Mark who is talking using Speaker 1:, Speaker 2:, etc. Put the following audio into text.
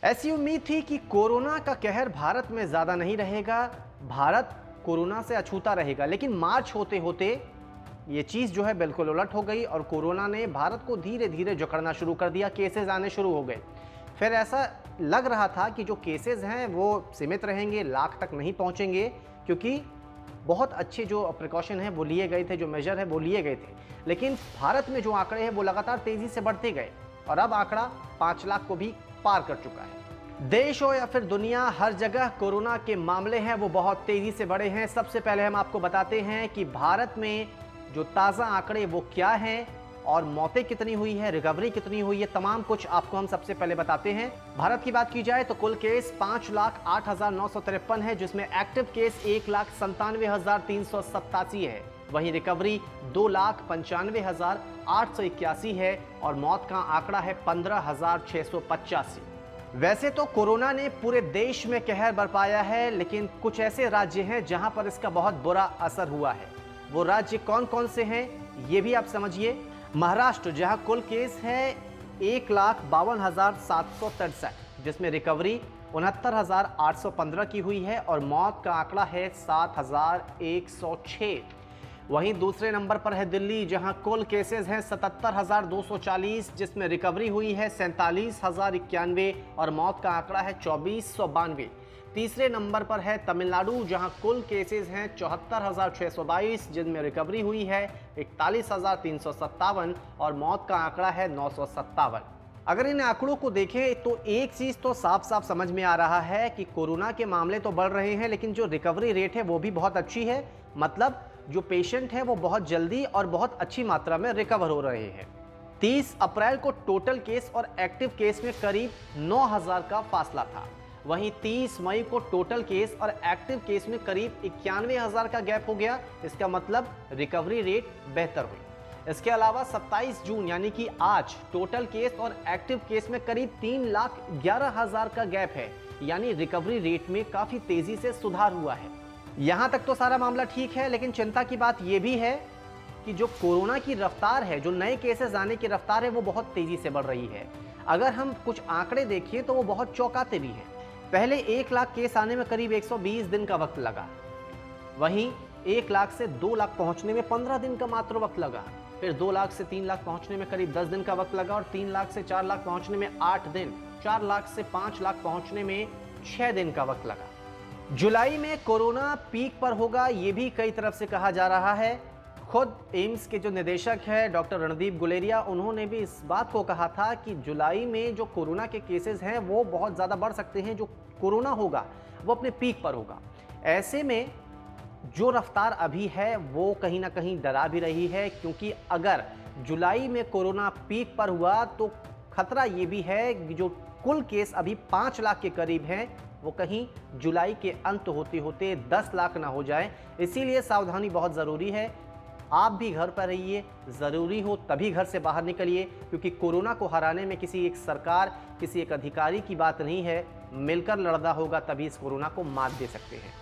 Speaker 1: ऐसी उम्मीद थी कि कोरोना का कहर भारत में ज़्यादा नहीं रहेगा, भारत कोरोना से अछूता रहेगा, लेकिन मार्च होते होते ये चीज़ जो है बिल्कुल उलट हो गई और कोरोना ने भारत को धीरे धीरे जकड़ना शुरू कर दिया। केसेस आने शुरू हो गए। फिर ऐसा लग रहा था कि जो केसेस हैं वो सीमित रहेंगे, लाख तक नहीं पहुंचेंगे, क्योंकि बहुत अच्छे जो प्रिकॉशन है वो लिए गए थे, जो मेजर है वो लिए गए थे। लेकिन भारत में जो आंकड़े हैं वो लगातार तेज़ी से बढ़ते गए और अब आंकड़ा 5 लाख को भी पार कर चुका है। देश हो या फिर दुनिया, हर जगह कोरोना के मामले हैं वो बहुत तेजी से बढ़े हैं। सबसे पहले हम आपको बताते हैं कि भारत में जो ताज़ा आंकड़े वो क्या हैं और मौतें कितनी हुई है, रिकवरी कितनी हुई है, तमाम कुछ आपको हम सबसे पहले बताते हैं। भारत की बात की जाए तो कुल केस 5,08,953 है, जिसमें एक्टिव केस 1,97,387 है। वहीं रिकवरी 2,95,881 है और मौत का आंकड़ा है 15,685। वैसे तो कोरोना ने पूरे देश में कहर बरपाया है, लेकिन कुछ ऐसे राज्य हैं जहां पर इसका बहुत बुरा असर हुआ है। वो राज्य कौन कौन से हैं ये भी आप समझिए। महाराष्ट्र, जहां कुल केस है 1,52,763, जिसमें रिकवरी 69,815 की हुई है और मौत का आंकड़ा है 7,106। वहीं दूसरे नंबर पर है दिल्ली, जहां कुल केसेस हैं 77,240, जिसमें रिकवरी हुई है 47,091 और मौत का आंकड़ा है 2,492। तीसरे नंबर पर है तमिलनाडु, जहां कुल केसेस हैं 74,622, जिनमें रिकवरी हुई है 41,357 और मौत का आंकड़ा है 957। अगर इन आंकड़ों को देखें तो एक चीज़ तो साफ साफ समझ में आ रहा है कि कोरोना के मामले तो बढ़ रहे हैं, लेकिन जो रिकवरी रेट है वो भी बहुत अच्छी है। मतलब जो पेशेंट हैं वो बहुत जल्दी और बहुत अच्छी मात्रा में रिकवर हो रहे हैं। 30 अप्रैल को टोटल केस और एक्टिव केस में करीब 9,000 का फासला था। वहीं 30 मई को टोटल केस और एक्टिव केस में करीब 91,000 का गैप हो गया। इसका मतलब रिकवरी रेट बेहतर हुई। इसके अलावा 27 जून यानी कि आज टोटल केस और एक्टिव केस में करीब 3,11,000 का गैप है, यानी रिकवरी रेट में काफी तेजी से सुधार हुआ है। यहां तक तो सारा मामला ठीक है, लेकिन चिंता की बात यह भी है कि जो कोरोना की रफ्तार है, जो नए केसेस आने की रफ्तार है, वो बहुत तेजी से बढ़ रही है। अगर हम कुछ आंकड़े देखें तो वो बहुत चौंकाते भी हैं। पहले 1 लाख केस आने में करीब 120 दिन का वक्त लगा, वहीं 1 लाख से 2 लाख पहुंचने में 15 दिन का मात्र वक्त लगा। फिर 2 लाख से 3 लाख पहुंचने में करीब 10 दिन का वक्त लगा और 3 लाख से 4 लाख पहुंचने में 8 दिन, 4 लाख से 5 लाख पहुंचने में 6 दिन का वक्त लगा। जुलाई में कोरोना पीक पर होगा, ये भी कई तरफ से कहा जा रहा है। खुद एम्स के जो निदेशक है डॉक्टर रणदीप गुलेरिया, उन्होंने भी इस बात को कहा था कि जुलाई में जो कोरोना के केसेस हैं वो बहुत ज़्यादा बढ़ सकते हैं। जो कोरोना होगा वो अपने पीक पर होगा। ऐसे में जो रफ्तार अभी है वो कहीं ना कहीं डरा भी रही है, क्योंकि अगर जुलाई में कोरोना पीक पर हुआ तो खतरा ये भी है कि जो कुल केस अभी 5 लाख के करीब हैं वो कहीं जुलाई के अंत होते होते 10 लाख ना हो जाए। इसीलिए सावधानी बहुत ज़रूरी है। आप भी घर पर रहिए, ज़रूरी हो तभी घर से बाहर निकलिए, क्योंकि कोरोना को हराने में किसी एक सरकार, किसी एक अधिकारी की बात नहीं है। मिलकर लड़ना होगा, तभी इस कोरोना को मात दे सकते हैं।